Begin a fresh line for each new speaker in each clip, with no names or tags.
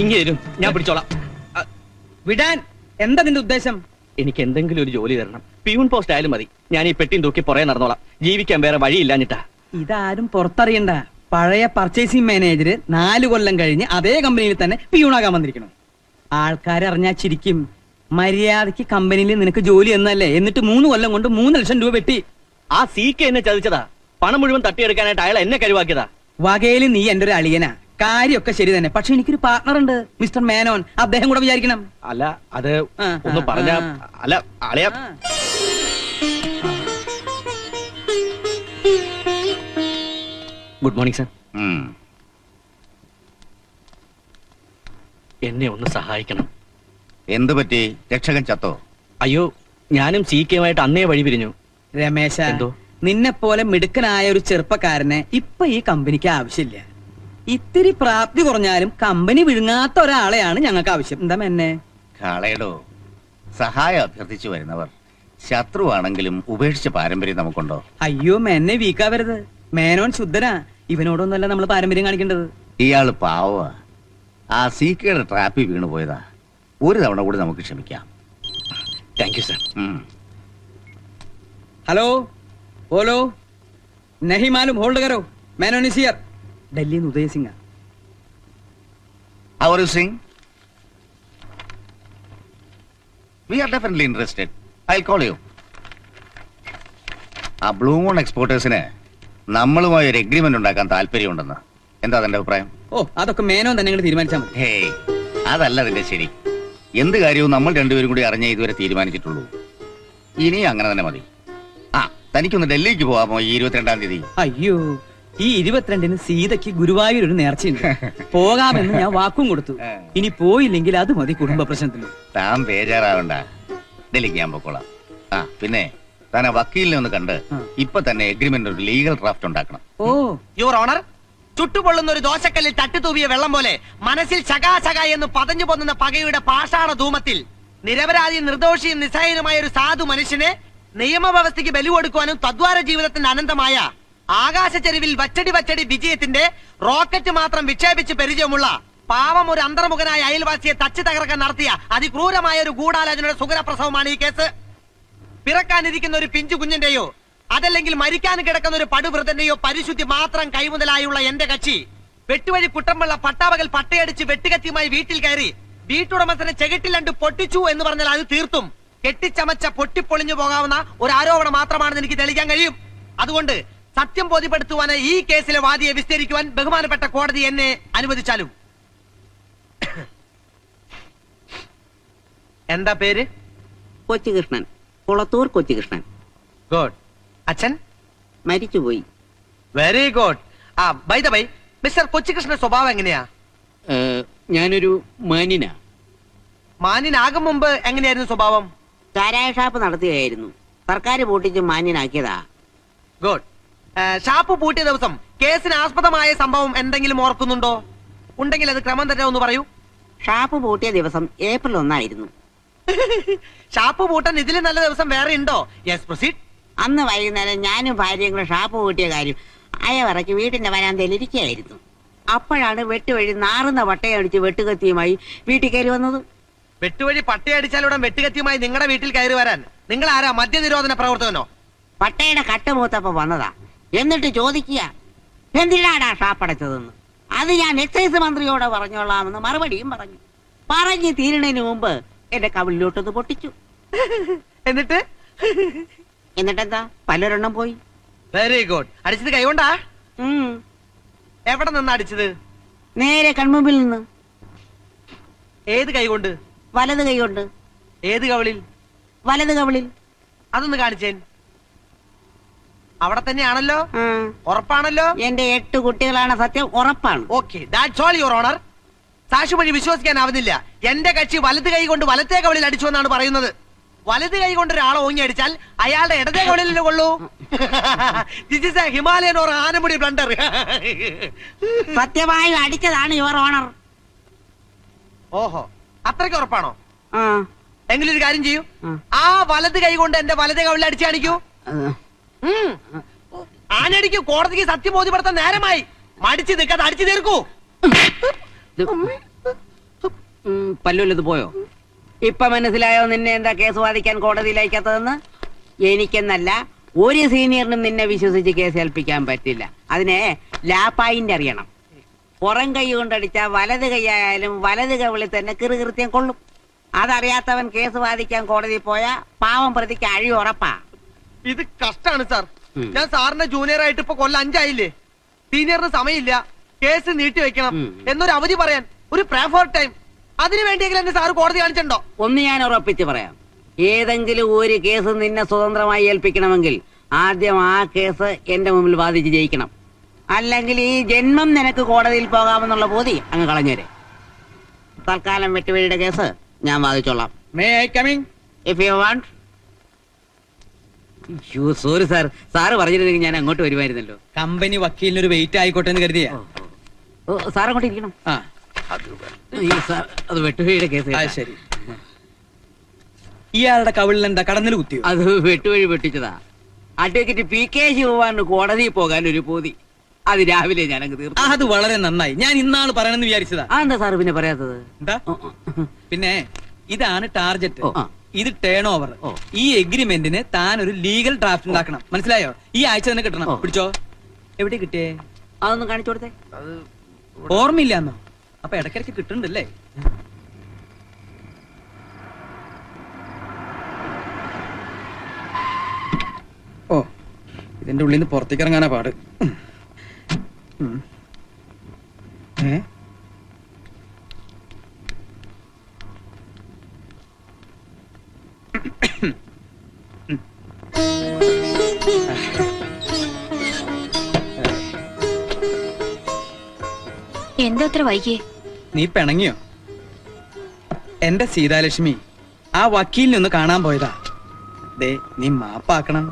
ഇങ്ങനെ ഞാൻ പിടിച്ചോളാം.
വിടാൻ എന്താ നിന്റെ ഉദ്ദേശം?
എനിക്ക് എന്തെങ്കിലും ഒരു ജോലി തരണം. പ്യൂൺ പോസ്റ്റ് ആയാലും മതി. ഞാൻ ഈ പെട്ടിയും തൂക്കി പുറകെ നടന്നോളാം. ജീവിക്കാൻ വേറെ വഴിയില്ലാഞ്ഞിട്ടാ.
ഇതാരും പുറത്തറിയണ്ട. പഴയ പർച്ചേസിംഗ് മാനേജർ 4 കൊല്ലം കഴിഞ്ഞ് അതേ കമ്പനിയിൽ തന്നെ പിയൂണാകാൻ വന്നിരിക്കണം. ആൾക്കാരറിഞ്ഞാ ചിരിക്കും. മര്യാദക്ക് കമ്പനിയിൽ നിനക്ക് ജോലി എന്നല്ലേ, എന്നിട്ട് 3 കൊല്ലം കൊണ്ട് 3 ലക്ഷം രൂപ വെട്ടി.
ആ സീക്ക് എന്നെ ചതിച്ചതാ. പണം മുഴുവൻ തട്ടിയെടുക്കാനായിട്ട് അയാൾ എന്നെ കഴിവാക്കിയതാ.
വകയിൽ നീ എന്റെ ഒരു അളിയനാ. കാര്യമൊക്കെ ശരി തന്നെ. പക്ഷെ എനിക്കൊരു പാർട്ണർ ഉണ്ട്, മിസ്റ്റർ മേനോൻ. അദ്ദേഹം കൂടെ വിചാരിക്കണം.
അല്ല അത് ഒന്ന് പറഞ്ഞ. അല്ല അളിയ, ഗുഡ് മോർണിംഗ് സർ. എന്നെ ഒന്ന് സഹായിക്കണം.
എന്തു പറ്റി? രക്ഷകൻ ചത്തോ?
അയ്യോ, ഞാനും സീക്കയുമായിട്ട് അന്നേ വഴി പിരിഞ്ഞു.
രമേശ,
എന്തോ?
നിന്നെ പോലെ മിടുക്കനായ ഒരു ചെറുപ്പക്കാരനെ ഇപ്പൊ ഈ കമ്പനിക്ക് ആവശ്യമില്ല. ഇത്തിരി പ്രാപ്തി കുറഞ്ഞാലും കമ്പനി വിഴുങ്ങാത്ത ഒരാളെയാണ് ഞങ്ങൾക്ക് ആവശ്യം. എന്താ എന്നെ
കാളയടോ, സഹായം അഭ്യർത്ഥിച്ചു വരുന്നവർ ശത്രുവാണെങ്കിലും ഉപേക്ഷിച്ച പാരമ്പര്യം നമുക്കുണ്ടോ?
അയ്യോ, മെന്നെ വീക്കാവരുത്. മേനോൻ ശുദ്ധനാ. ഇവനോടൊന്നല്ല നമ്മൾ പാരമ്പര്യം കാണിക്കേണ്ടത്.
ഇയാള് പാവ. ആ സീക്കയുടെ ട്രാപ്പിൽ വീണു പോയതാ. ഒരു തവണ കൂടി നമുക്ക് ക്ഷമിക്കാം.
Thank you sir.
ഹലോ, ബോലോ. നഹി മാലൂം, ഹോൾഡ് കരോ. Menon is here. ഡൽഹിയിൽ നിന്ന് Udaya Singh.
How are you, Singh? We are definitely interested. I'll call you. ആ ബ്ലൂ മൂൺ എക്സ്പോർട്ടേഴ്സിന് നമ്മളുമായി ഒരു എഗ്രിമെന്റ് ഉണ്ടാക്കാൻ താല്പര്യമുണ്ടെന്ന്. എന്താ അതിന്റെ അഭിപ്രായം?
ഓ, അതൊക്കെ മേനോൻ തന്നെ തീരുമാനിച്ചാൽ മതി.
ഹേയ്, അതല്ല അതിന്റെ ശരി. എന്ത് കാര്യവും നമ്മൾ രണ്ടുപേരും കൂടി അറിഞ്ഞേ ഇതുവരെ തീരുമാനിച്ചിട്ടുള്ളൂ. ഇനി അങ്ങനെ തന്നെ മതി. ആ, തനിക്കൊന്ന് ഡൽഹിക്ക് പോവാമോ ഈ 22-ാം തീയതി?
അയ്യോ, ഈ 22-ന് സീതയ്ക്ക് ഗുരുവായൂർ ഒരു നേർച്ചയുണ്ട്. പോകാമെന്ന് ഞാൻ വാക്കും കൊടുത്തു. ഇനി പോയില്ലെങ്കിൽ അത് മതി കുടുംബ പ്രശ്നത്തിന്.
താൻ ബേജാറാവണ്ട, ഡൽഹിക്ക് ഞാൻ പൊക്കോളാം. ആ, പിന്നെ താൻ ആ വക്കീലിനെ ഒന്ന് കണ്ട് ഇപ്പൊ തന്നെ എഗ്രിമെന്റ് ഒരു ലീഗൽ ഡ്രാഫ്റ്റ് ഉണ്ടാക്കണം.
ഓ,
യുവർ ഓണർ, ചുട്ടുപൊള്ളുന്ന ഒരു ദോശക്കല്ലിൽ തട്ടിത്തൂവിയ വെള്ളം പോലെ മനസ്സിൽ ചകാചക എന്ന് പതഞ്ഞു പൊന്നുന്ന പകയുടെ പാഷാണ ധൂമത്തിൽ നിരപരാധിയും നിർദോഷിയും നിസ്സഹായനുമായ ഒരു സാധു മനുഷ്യനെ നിയമവ്യവസ്ഥയ്ക്ക് ബലി കൊടുക്കുവാനും തദ്വാര ജീവിതത്തിന്റെ അനന്തമായ ആകാശച്ചെരിവിൽ വച്ചടി വിജയത്തിന്റെ റോക്കറ്റ് മാത്രം വിക്ഷേപിച്ച് പരിചയമുള്ള പാവം ഒരു അന്തർമുഖനായ അയൽവാസിയെ തച്ചു തകർക്കാൻ നടത്തിയ അതിക്രൂരമായ ഒരു ഗൂഢാലോചനയുടെ സുഖരപ്രസവമാണ് ഈ കേസ്. പിറക്കാനിരിക്കുന്ന ഒരു പിഞ്ചു കുഞ്ഞിന്റെയോ അതല്ലെങ്കിൽ മരിക്കാൻ കിടക്കുന്ന ഒരു പടുവൃതന്റെയോ പരിശുദ്ധി മാത്രം കൈമുതലായുള്ള എന്റെ കക്ഷി വെട്ടുവഴി കുട്ടമ്പള്ള പട്ടാപകൽ പട്ടയടിച്ച് വെട്ടുകത്തിയുമായി വീട്ടിൽ കയറി വീട്ടുടമസ്ഥനെ ചെകിട്ടിലണ്ട് പൊട്ടിച്ചു എന്ന് പറഞ്ഞാൽ അത് തീർത്തും കെട്ടിച്ചമച്ച പൊട്ടിപ്പൊളിഞ്ഞു പോകാവുന്ന ഒരു ആരോപണം മാത്രമാണെന്ന് എനിക്ക് തെളിയിക്കാൻ കഴിയും. അതുകൊണ്ട് സത്യം ബോധ്യപ്പെടുത്തുവാനായി ഈ കേസിലെ വാദിയെ വിസ്തരിക്കുവാൻ ബഹുമാനപ്പെട്ട കോടതി എന്നെ അനുവദിച്ചാലും. എന്താ പേര്?
കൊച്ചുകൃഷ്ണൻ, കുളത്തൂർ കൊച്ചുകൃഷ്ണൻ.
ഗുഡ്. അച്ഛൻ
മരിച്ചുപോയി.
Very good. ആ, ബൈ ദ ബൈ, മിസ്റ്റർ കൊച്ചുകൃഷ്ണന്റെ സ്വഭാവം എങ്ങനെയാ?
ഞാനൊരു മാന്യനാ.
മാന്യനാകും മുമ്പ് എങ്ങനെയായിരുന്നു സ്വഭാവം?
ചാരായ ഷാപ്പ് നടത്തുകയായിരുന്നു. സർക്കാർ പൂട്ടിച്ച് മാന്യനാക്കിയതാ.
ഗുഡ്. ഷാപ്പ് പൂട്ടിയ ദിവസം കേസിന് ആസ്പദമായ സംഭവം എന്തെങ്കിലും ഓർക്കുന്നുണ്ടോ? ഉണ്ടെങ്കിൽ അത് ക്രമം തന്നെ ഒന്ന് പറയൂ.
ഷാപ്പ് പൂട്ടിയ ദിവസം ഏപ്രിൽ 1 ആയിരുന്നു.
ഷാപ്പ് പൂട്ടാൻ ഇതിലും നല്ല ദിവസം വേറെ ഉണ്ടോ? Yes, proceed.
അന്ന് വൈകുന്നേരം ഞാനും ഭാര്യയും കൂടെ ഷാപ്പ് പൂട്ടിയ കാര്യം അയവറയ്ക്ക് വീട്ടിന്റെ വരാന്തയിൽ ഇരിക്കുകയായിരുന്നു. അപ്പോഴാണ് വെട്ടുവഴി നാറുന്ന പട്ടയടിച്ച് വെട്ടുകത്തിയുമായി വീട്ടിൽ കയറി വന്നത്.
വെട്ടുവഴി പട്ടയടിച്ചാലുടൻ വെട്ടുകത്തിയുമായി നിങ്ങളുടെ വീട്ടിൽ കയറി വരാൻ നിങ്ങൾ ആരാ? മദ്യനിരോധന പ്രവർത്തകനോ?
പട്ടയുടെ കട്ടുമൂത്തപ്പോ വന്നതാ. എന്നിട്ട് ചോദിക്കുക, എന്തിനാടാ ഷാപ്പടച്ചതെന്ന്. അത് ഞാൻ എക്സൈസ് മന്ത്രിയോട് പറഞ്ഞോളാമെന്ന് മറുപടിയും പറഞ്ഞു. പറഞ്ഞു തീരുന്നതിന് മുമ്പ് എന്റെ കവിളിലോട്ടൊന്ന് പൊട്ടിച്ചു. എന്നിട്ടെന്താ, പലരെണ്ണം പോയി.
Very good. അടിച്ചത് കൈകൊണ്ടാ? എവിടെ നിന്ന് അടിച്ചത്?
നേരെ കൺമുമ്പിൽ നിന്ന്.
ഏത് കൈകൊണ്ട്?
വലത് കൈകൊണ്ട്.
ഏത് കവിളിൽ?
വലത് കവിളിൽ.
അതൊന്ന് കാണിച്ചേൻ. അവിടെ തന്നെയാണല്ലോ? ഉറപ്പാണല്ലോ?
എന്റെ 8 കുട്ടികളാണ് സത്യം, ഉറപ്പാണ്.
Okay, that's all your honour. സാക്ഷിമൊഴി വിശ്വസിക്കാനാവുന്നില്ല. എന്റെ കക്ഷി വലത് കൈ കൊണ്ട് വലത്തേ കവിളിൽ അടിച്ചു എന്നാണ് പറയുന്നത്. വലത് കൈ കൊണ്ട് ഒരാളെ ഓങ്ങി അടിച്ചാൽ അയാളുടെ ഇടതേ കവിളിൽ കൊള്ളൂ. This is a Himalayan or Anamudi blunder.
സത്യമായി അടിച്ചതാണ് യുവർ ഓണർ.
ഓഹോ, അത്രയ്ക്ക് ഉറപ്പാണോ? എങ്കിലൊരു കാര്യം ചെയ്യൂ, ആ വലത് കൈ കൊണ്ട് എന്റെ വലതേ കവിളിൽ അടിച്ചു കാണിക്കൂ. ആനടിക്കൂ. കോടതിക്ക് സത്യം ബോധ്യപ്പെടുത്താൻ നേരമായി. മടിച്ചു നിൽക്കാതെ അടിച്ചു തീർക്കൂ.
പല്ലുള്ളത് പോയോ? ഇപ്പൊ മനസ്സിലായോ നിന്നെ എന്താ കേസ് വാദിക്കാൻ കോടതിയിൽ അയക്കാത്തതെന്ന്? എനിക്കെന്നല്ല ഒരു സീനിയറിനും നിന്നെ വിശ്വസിച്ച് കേസ് ഏൽപ്പിക്കാൻ പറ്റില്ല. അതിനെ ലാപ്പായിന്റ് അറിയണം. പുറം കൈ കൊണ്ടടിച്ച വലത് കൈയായാലും വലത് കവിളിൽ തന്നെ കൃത്യം കൊള്ളും. അതറിയാത്തവൻ കേസ് വാദിക്കാൻ കോടതി പോയാ പാവം പ്രതിക്ക് അഴി ഉറപ്പാ.
ഇത് കഷ്ടാണ് സാർ. ഞാൻ സാറിന്റെ ജൂനിയർ ആയിട്ട് ഇപ്പൊ കൊല്ലം 5 ആയില്ലേ. സീനിയറിന് സമയമില്ല, കേസ് നീട്ടി വെക്കണം എന്നൊരു അവധി പറയാൻ, ഒരു പ്രേ ഫോർ ടൈം, അതിനു വേണ്ടിയെങ്കിലും എന്നെ സാറ് കോടതി കാണിച്ചിട്ടുണ്ടോ?
ഒന്ന് ഞാൻ ഉറപ്പിച്ച് പറയാം, ഏതെങ്കിലും ഒരു കേസ് നിന്നെ സ്വതന്ത്രമായി ഏൽപ്പിക്കണമെങ്കിൽ ആദ്യം ആ കേസ് എന്റെ മുമ്പിൽ വാദിച്ച് ജയിക്കണം. അല്ലെങ്കിൽ ഈ ജന്മം നിനക്ക് കോടതിയിൽ പോകാമെന്നുള്ള ബോധി അങ്ങ് കളഞ്ഞേരെ. തൽക്കാലം വെട്ടുവഴിയുടെ കേസ് ഞാൻ വാദിച്ചോളാം.
May I coming?
If you want. Sorry sir, sir പറഞ്ഞിരുന്നെങ്കിൽ ഞാൻ അങ്ങോട്ട് വരുമായിരുന്നല്ലോ.
കമ്പനി വക്കീലിനൊരു വെയിറ്റ് ആയിക്കോട്ടെ എന്ന് കരുതിയാ.
സാർ അങ്ങോട്ട് ഇരിക്കണം.
ആ
സാർ, അത് വെട്ടുവഴിയുടെ കേസ്.
ശരി. ഇയാളുടെ കവിളിൽ എന്താ കടന്നൽ കുത്തിയോ?
അത് വെട്ടുവഴി വെട്ടിച്ചതാ. അഡ്വക്കേറ്റ് PK ശിവകുമാറിന് കോടതിയിൽ പോകാൻ ഒരു പൂതി. അത് രാവിലെ ഞാനങ്ങ് തീർത്തു.
അത് വളരെ നന്നായി. ഞാൻ ഇന്നാള് പറയണമെന്ന് വിചാരിച്ചതാ.
എന്താ സാറ് പിന്നെ പറയാത്തത്?
എന്താ? പിന്നെ ഇതാണ് ടാർജറ്റ്,
ഓ.
ഇത് ടേൺ ഓവർ.
ഓ.
ഈ എഗ്രിമെന്റിന് താൻ ഒരു ലീഗൽ ഡ്രാഫ്റ്റ് ഉണ്ടാക്കണം. മനസ്സിലായോ? ഈ ആഴ്ച തന്നെ കിട്ടണം.
ഓ.
പിടിച്ചോ. എവിടെ കിട്ടിയേ?
അതൊന്ന് കാണിച്ചു കൊടുത്തേ.
ഓർമ്മയില്ലാന്നോ? അപ്പൊ ഇടയ്ക്കിടയ്ക്ക് കിട്ടുന്നുണ്ടല്ലേ? ഓ, ഇതിന്റെ ഉള്ളിൽ നിന്ന് പുറത്തേക്ക് ഇറങ്ങാനാ പാട്. ഏ?
എന്താ അത്ര വൈകിയേ?
നീ പിണങ്ങിയോ? എന്റെ സീതാലക്ഷ്മി, ആ വക്കീലിനെ ഒന്ന് കാണാൻ പോയതാ. ദേ, നീ മാപ്പാക്കണം.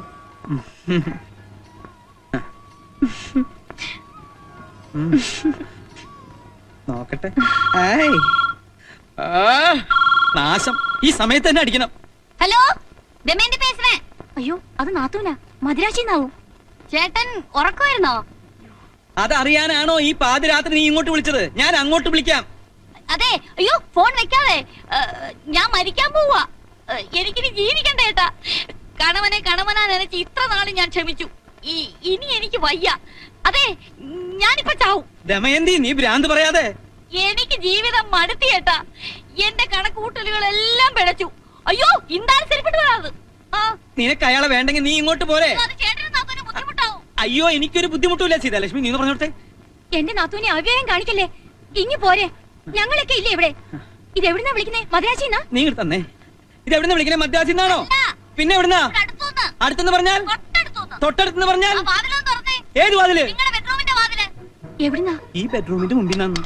നോക്കട്ടെ. ആയ്. ആ, നാശം. ഈ സമയത്ത് തന്നെ അടിക്കണം.
ഹലോ, ദമയന്തി പേசுறே. അയ്യോ, അത് നാത്തൂനാ, മദ്രാശിന്നാവും. ചേട്ടൻ ഉറക്കമായിരുന്നോ?
അതറിയാനാണോ ഈ പാതിരാത്രി നീ ഇങ്ങോട്ട് വിളിച്ചത്? ഞാൻ അങ്ങോട്ട് വിളിക്കാം.
അതെ. അയ്യോ, ഫോൺ വെക്കാതെ. ഞാൻ മരിക്കാൻ പോവാ. എനിക്കിനി ജീവിക്കണ്ട ചേട്ടാ. കണവനാ നനച്ച് ഇത്ര നാള് ഞാൻ ക്ഷമിച്ചു. ഇനി എനിക്ക് വയ്യ. അതെ, ഞാനിപ്പോ ചാവും.
ദമയന്തി, നീ ഭ്രാന്ത് പറയാതെ.
എനിക്ക് ജീവിതം മടുത്തി ചേട്ടാ. എന്റെ കണക്കൂട്ടലുകളെല്ലാം പിഴച്ചു. അയ്യോ, ഇന്താലും ശരിപ്പെട്ടു വരാത്.
നിനക്ക് അയാളെ വേണ്ടെങ്കിൽ നീ ഇങ്ങോട്ട് പോരെ.
അത് ചേട്ടനും നാത്തൂനും ബുദ്ധിമുട്ടാവും.
അയ്യോ, എനിക്കൊരു ബുദ്ധിമുട്ടില്ല സീതാലക്ഷ്മി, നീ പറഞ്ഞോട്ടെ.
എന്റെ നാത്തൂനെ അവ്യയം കാണിക്കല്ലേ. ഇനി പോരെ, ഞങ്ങളൊക്കെ ഇല്ലേ ഇവിടെ. ഇതെവിടുന്നാ വിളിക്കുന്നേ? മദ്രാശിന്നാ?
നീ ഇങ്ങോട്ട് തന്നെ. ഇതെവിടുന്ന വിളിക്കണേ? മദ്രാസിന്നാണോ? പിന്നെ എവിടുന്നാ? അടുത്തെന്ന് പറഞ്ഞാൽ? തൊട്ടടുത്തെന്ന് പറഞ്ഞാൽ? ഏത് വാതില്?
എവിടുന്നാ?
ഈ ബെഡ്റൂമിന്റെ മുമ്പിൽ നിന്നു.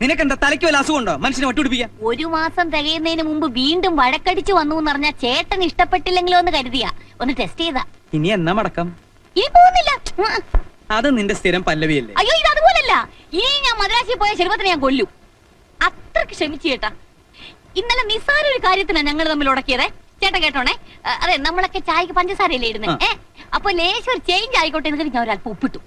നിനക്കെന്താ തലയ്ക്ക് വല്ല അസുഖമുണ്ടോ? മനുഷ്യനെ ഒട്ടുപിടിപ്പിക്കാൻ.
1 മാസം തികയുന്നതിന് മുമ്പ് വീണ്ടും വഴക്കടിച്ചു വന്നു എന്ന് പറഞ്ഞാൽ ചേട്ടൻ ഇഷ്ടപ്പെട്ടില്ലെങ്കിലോ എന്ന് കരുതിയാ ഒന്ന് ടെസ്റ്റ് ചെയ്താ.
ഇനി എന്നാ മടക്കം?
ഇനി പോകുന്നില്ല.
അത് നിന്റെ സ്ഥിരം പല്ലവിയല്ലേ?
അയ്യോ, ഇത് അതുപോലല്ല. ഇനി ഞാൻ മദ്രാസിൽ പോയ ശരിപത്തിനെ ഞാൻ കൊല്ലും. അത്രക്ക് ക്ഷമിച്ചു ചേട്ടാ. ഇന്നലെ നിസ്സാര ഒരു കാര്യത്തിനാ ഞങ്ങൾ തമ്മിൽ ഉടക്കിയതേ. ചേട്ടൻ കേട്ടോണേ. അതെ, നമ്മളൊക്കെ ചായക്ക് പഞ്ചസാരയല്ലേ ഇടുന്നേ. അപ്പൊ ലേശം ഒരു ചേഞ്ച് ആയിക്കോട്ടെ എന്ന് ഞാൻ ഒരല്പം ഉപ്പിട്ടു.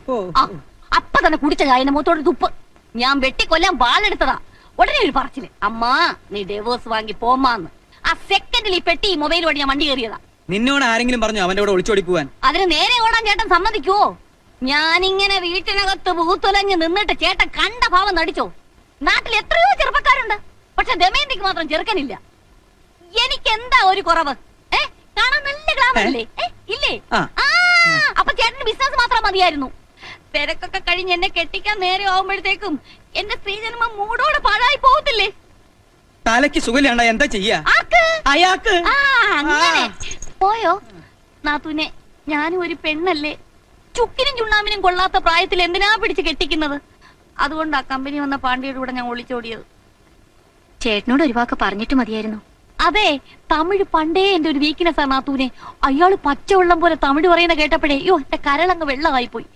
അപ്പൊ തന്നെ കുടിച്ച ചായന്റെ മുഖത്തോട് തുപ്പ്. ഞാൻ വെട്ടിക്കൊല്ലാൻ വാളെടുത്തതാ. ഉടനെ ഒരു പറച്ചില്, അമ്മാ നീ ഡൈവോഴ്സ് വാങ്ങി പോമാന്ന്. ആ സെക്കൻഡിൽ ഈ പെട്ടി മൊബൈൽ വഴി ഞാൻ വണ്ടി കയറിയതാ.
നിന്നോട് ആരെങ്കിലും പറഞ്ഞു അവന്റെ കൂടെ ഒളിച്ചോടി പോവാൻ?
അതിന് നേരെ ഓടാൻ ചേട്ടൻ സമ്മതിക്കുവോ? ഞാനിങ്ങനെ വീട്ടിനകത്ത് പൂത്തുലഞ്ഞ് നിന്നിട്ട് ചേട്ടൻ കണ്ട ഭാവം നടിച്ചോ? നാട്ടിൽ എത്രയോ ചെറുപ്പക്കാരുണ്ട്, പക്ഷെ ദമയന്തിക്ക് മാത്രം ചെറുക്കനില്ല. എനിക്ക് എന്താ ഒരു കുറവ്? കാണാൻ നല്ല ഗ്ലാമറല്ലേ? ഇല്ലേ? അപ്പൊ ചേട്ടന് ബിസിനസ് മാത്രം മതിയായിരുന്നു. തിരക്കൊക്കെ കഴിഞ്ഞ് എന്നെ കെട്ടിക്കാൻ നേരെ ആവുമ്പോഴത്തേക്കും എന്റെ സ്ത്രീജന്മം മൂടോടെ പാഴായി പോകത്തില്ലേ?
തലയ്ക്ക് സുഖമില്ലാണ്ട എന്താ ചെയ്യാ? അയാൾക്ക്
അങ്ങനെ പോയോ നാത്തൂനെ? ഞാനും ഒരു പെണ്ണല്ലേ. ചുക്കിനും ചുണ്ണാമിനും കൊള്ളാത്ത പ്രായത്തിൽ എന്തിനാ പിടിച്ച് കെട്ടിക്കുന്നത്? അതുകൊണ്ടാ കമ്പനി വന്ന പാണ്ഡ്യയുടെ കൂടെ ഞാൻ ഒളിച്ചോടിയത്. ചേട്ടനോട് ഒരു വാക്ക് പറഞ്ഞിട്ട് മതിയായിരുന്നു. അതെ, തമിഴ് പണ്ടേ എന്റെ ഒരു വീക്ക്നെസ് ആണ് നാത്തൂനെ. അയാള് പച്ചവെള്ളം പോലെ തമിഴ് പറയുന്ന കേട്ടപ്പോഴേ അയ്യോ എന്റെ കരളങ്ങ് വെള്ളമായി പോയി.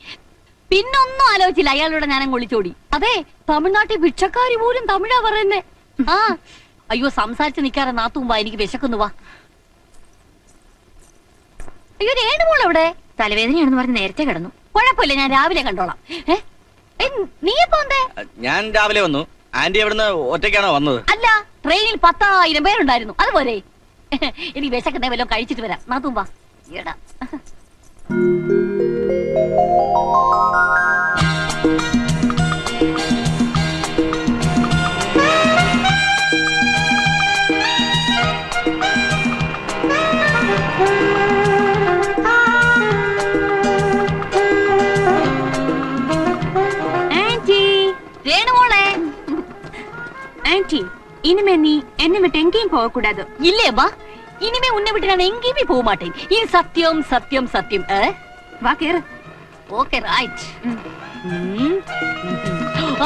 പിന്നൊന്നും ആലോചിച്ചില്ല, അയാളോട് ഞാനങ്ങ് ഒളിച്ചോടി. അതെ, തമിഴ്നാട്ടിൽ ഭിക്ഷക്കാരി പോലും തമിഴാ പറയുന്നേ. അയ്യോ, സംസാരിച്ച് നിൽക്കാറെ നാത്തൂമ്പാ, എനിക്ക് വിശക്കുന്നു. വാ. അയ്യോ, രേണുമോൾ എവിടെ? തലവേദനയാണെന്ന് പറഞ്ഞ് നേരത്തെ കിടന്നു. കുഴപ്പമില്ല, ഞാൻ രാവിലെ കണ്ടോളാം. നീ എപ്പോ വന്നേ?
ഞാൻ രാവിലെ വന്നു. ആന്റി എവിടുന്ന് ഒറ്റയ്ക്കാണോ വന്നത്?
അല്ല, ട്രെയിനിൽ 10,000 പേരുണ്ടായിരുന്നു. അതുപോലെ എനിക്ക് വിശക്കുന്നേ വല്ലതും കഴിച്ചിട്ട് വരാം. നാത്തുമ്പ എടാ.
ஆன்ட்டி, இனிமே நீ என்னை விட்டு எங்கேயும் போக கூடாது.
இல்லையம்மா, இனிமே உன்னை விட்டு நான் எங்கேயுமே போக மாட்டேன். இது சத்தியம் சத்தியம் சத்தியம்.
வா கேரு.
Okay right.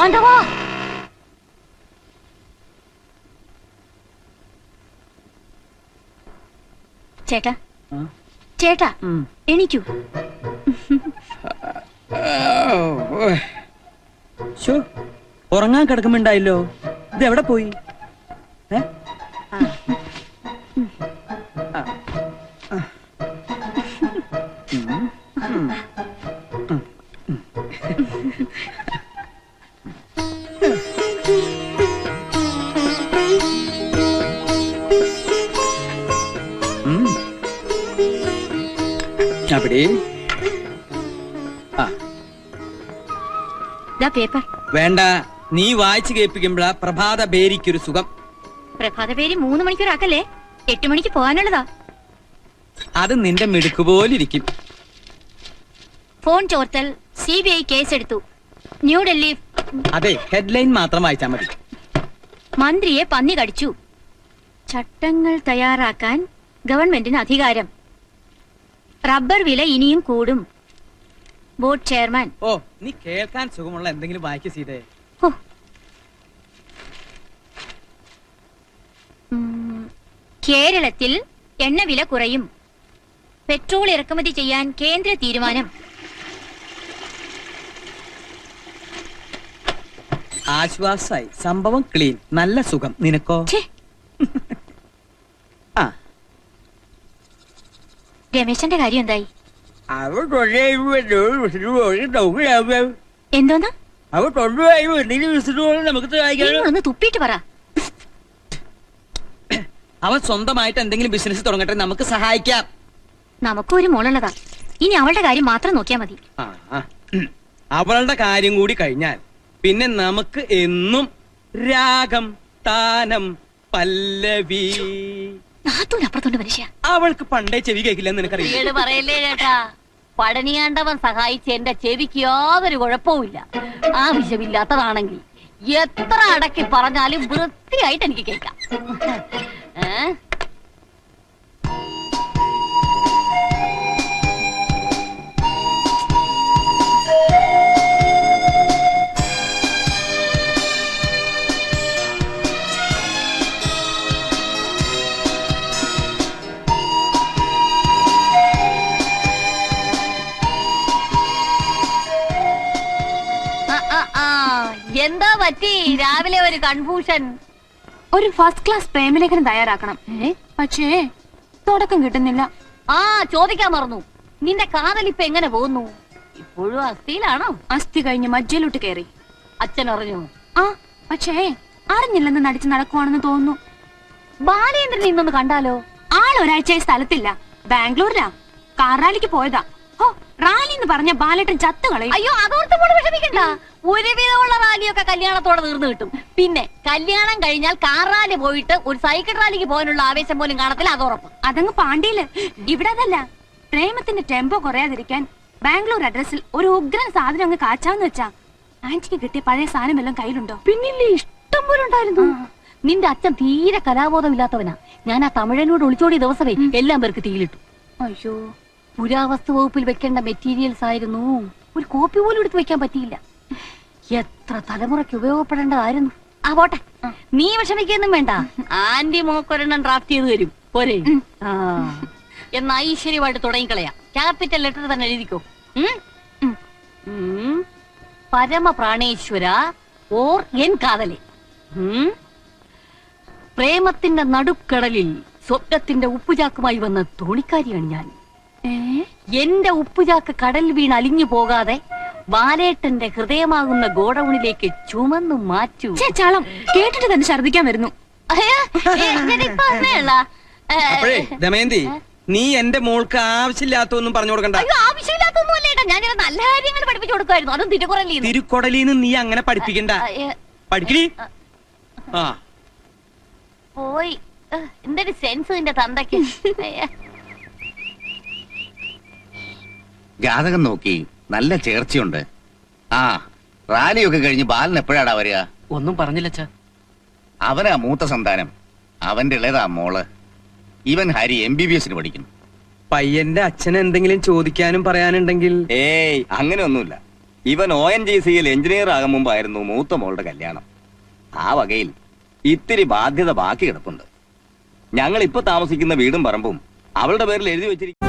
ஆண்டவா, ചേട്ടാ ചേട്ടാ എണീക്കൂ.
ഉറങ്ങാൻ കിടക്കുമ്പോണ്ടായില്ലോ. ഇത് എവിടെ പോയി? അവിടെ
പേപ്പർ
വേണ്ട, നീ വായിച്ചു കേൾപ്പിക്കുമ്പോഴാ പ്രഭാത ബേരിക്കൊരു സുഖം.
പ്രഭാത പേര് 3 മണിക്കൂറാക്കല്ലേ, 8 മണിക്ക് പോകാനുള്ളതാ.
അത് നിന്റെ മിടുക്ക് പോലിരിക്കും.
ഫോൺ ചോർത്തൽ, CBI കേസെടുത്തു. ന്യൂഡൽഹി.
അതെ, ഹെഡ്ലൈൻ മാത്രം വായിച്ചാ മതി.
മന്ത്രിയെ പന്നി കടിച്ചു. ചട്ടങ്ങൾ തയ്യാറാക്കാൻ ഗവൺമെന്റിന് അധികാരം. റബ്ബർ വില ഇനിയും കൂടും. Board chairman.
ഓ, നീ കേൾക്കാൻ സുഖമുള്ള എന്തെങ്കിലും വായിക്ക് സീതേ.
കേരളത്തിൽ എണ്ണവില കുറയും. പെട്രോൾ ഇറക്കുമതി ചെയ്യാൻ കേന്ദ്ര തീരുമാനം.
ആശ്വാസായി, സംഭവം ക്ലീൻ, നല്ല സുഖം. നിനക്കോ? ആ,
രമേശന്റെ കാര്യം എന്തായി? എന്തോന്നാ? ഒന്ന് തുപ്പിയിട്ട് പറ.
അവൻ സ്വന്തമായിട്ട് എന്തെങ്കിലും ബിസിനസ് തുടങ്ങട്ടെ, നമുക്ക് സഹായിക്കാം.
നമുക്കൊരു മോളുള്ളതാ. ഇനി അവളുടെ കാര്യം മാത്രം നോക്കിയാ മതി.
അവളുടെ കാര്യം കൂടി കഴിഞ്ഞാൽ പിന്നെ നമുക്ക് എന്നും രാഗം, താനം, പല്ലവി.
അപ്പുറത്തോണ്ട് മനുഷ്യ.
അവൾക്ക് പണ്ടേ ചെവി കേൾക്കില്ലെന്ന് നിനക്കറിയാം.
പറയല്ലേ ചേട്ടാ, പഴനിയാണ്ടവൻ സഹായിച്ച് എന്റെ ചെവിക്ക് യാതൊരു കുഴപ്പവുമില്ല. ആവശ്യമില്ലാത്തതാണെങ്കിൽ എത്ര അടക്കി പറഞ്ഞാലും വൃത്തിയായിട്ട് എനിക്ക് കേൾക്കാം. എന്താ പറ്റി രാവിലെ ഒരു കൺഫ്യൂഷൻ?
ഒരു ഫസ്റ്റ് ക്ലാസ് പ്രേമലേഖനം തയ്യാറാക്കണം. പക്ഷേ തുടക്കം കിട്ടുന്നില്ല.
ചോദിക്കാൻ മറന്നു, നിന്റെ കാതലിപ്പ് എങ്ങനെ പോകുന്നു? ഇപ്പോഴും അസ്ഥിയിലാണോ?
അസ്ഥി കഴിഞ്ഞ് മജ്ജയിലോട്ട് കയറി.
അച്ഛൻ അറിഞ്ഞു?
പക്ഷേ അറിഞ്ഞില്ലെന്ന് നടിച്ച് നടക്കുവാണെന്ന് തോന്നുന്നു.
ബാലേന്ദ്രൻ ഇന്നൊന്ന് കണ്ടാലോ?
ആൾ ഒരാഴ്ചയായി സ്ഥലത്തില്ല, ബാംഗ്ലൂരിലാ. കാർ റാലിക്ക് പോയതാ. റാലി എന്ന് പറഞ്ഞ ബാലേട്ടൻ ചത്തുകളയും.
അയ്യോ, അതോർത്ത് പോലും വിഷമിക്കണ്ട. ഒരുവിധമുള്ള റാലിയൊക്കെ കല്യാണത്തോടെ തീർന്നു കിട്ടും. പിന്നെ കല്യാണം കഴിഞ്ഞാൽ കാർ റാലി പോയിട്ട് ഒരു സൈക്കിൾ റാലിക്ക് പോകാനുള്ള ആവേശം പോലും കാണത്തില്ല, അതുറപ്പ്.
അതങ്ങ് പാണ്ടിയില്. ഇവിടെ അതല്ല. പ്രേമത്തിന്റെ ടെമ്പോ കുറയാതിരിക്കാൻ ബാംഗ്ലൂർ അഡ്രസ്സിൽ ഒരു ഉഗ്രൻ സാധനം അങ്ങ് കാച്ചാന്ന് വെച്ചാ. ആന്റിക്ക് കിട്ടിയ പഴയ സാധനം എല്ലാം കയ്യിലുണ്ടോ?
പിന്നില്ലേ, ഇഷ്ടം പോലെ ഉണ്ടായിരുന്നു. നിന്റെ അച്ഛൻ തീരെ കലാബോധമില്ലാത്തവനാ. ഞാൻ ആ തമിഴനോട് ഒളിച്ചോടിയ ദിവസമേ എല്ലാം പേർക്ക് തീയിലിട്ടു.
അയ്യോ,
പുരാവസ്തു വകുപ്പിൽ വെക്കേണ്ട മെറ്റീരിയൽസ് ആയിരുന്നു. ഒരു കോപ്പി പോലും എടുത്ത് വെക്കാൻ പറ്റിയില്ല. എത്ര തലമുറയ്ക്ക് ഉപയോഗപ്പെടേണ്ടതായിരുന്നു. പോട്ടെ, നീ വിഷമിക്കൊന്നും വേണ്ട. ആന്റി മോക്കൊരെണ്ണം ഡ്രാഫ്റ്റ് ചെയ്ത് തരും പോരെ? എന്നാ ഐശ്വര്യമായിട്ട് തുടങ്ങിക്കളയാം. ക്യാപിറ്റൽ ലെറ്റർ തന്നെ എഴുതിക്കോ. പരമപ്രാണേശ്വര ഓർ എൻ കാതലെ. പ്രേമത്തിന്റെ നടുക്കടലിൽ സ്വപ്നത്തിന്റെ ഉപ്പുചാക്കുമായി വന്ന തോണിക്കാരിയാണ് ഞാൻ. എന്റെ ഉപ്പുചാക്ക് കടൽ വീണ് അലിഞ്ഞു പോകാതെ ബാലേട്ടന്റെ ഹൃദയമാകുന്ന ഗോഡൌണിലേക്ക് ചുമന്നു മാറ്റൂ.
ഛേ, ചാളം കേട്ടിട്ട് തന്നെ ഛർദിക്കാൻ വരുന്നു.
അപ്പോഴേ ദമയന്തി, നീ എന്റെ മോൾക്ക് ആവശ്യമില്ലാത്തൊന്നും പറഞ്ഞു കൊടുക്കണ്ട.
ആവശ്യമില്ലാത്തൊന്നും അല്ലേട്ടാ, ഞാൻ നല്ല കാര്യങ്ങൾ പഠിപ്പിച്ചു കൊടുക്കുമായിരുന്നു. അതും തിരുക്കുറല്ലേ.
തിരുക്കൊടലിന്ന് നീ അങ്ങനെ പഠിപ്പിക്കണ്ട. പഠിക്കണി. ആ
പോയി. എന്തൊരു സെൻസ് നിന്റെ തന്തയ്ക്ക്.
ജാതകം നോക്കി നല്ല ചേർച്ചയുണ്ട്. ആ റാലിയൊക്കെ കഴിഞ്ഞ് ബാലൻ എപ്പോഴാടാ വരിക?
ഒന്നും പറഞ്ഞില്ല അച്ഛാ.
അവനാ മൂത്ത സന്താനം, അവന്റെ ഇളയതാ മോള്. ഇവൻ ഹരി MBBS പഠിക്കുന്നു.
പയ്യന്റെ അച്ഛൻ എന്തെങ്കിലും ചോദിക്കാനും പറയാനുണ്ടെങ്കിൽ?
ഏയ് അങ്ങനെയൊന്നുമില്ല. ഇവൻ ONGCയിൽ എഞ്ചിനീയർ ആകും മുമ്പായിരുന്നു മൂത്ത മോളുടെ കല്യാണം. ആ വകയിൽ ഇത്തിരി ബാധ്യത ബാക്കി കിടപ്പുണ്ട്. ഞങ്ങൾ ഇപ്പൊ താമസിക്കുന്ന വീടും പറമ്പും അവളുടെ പേരിൽ എഴുതി വെച്ചിരിക്കും.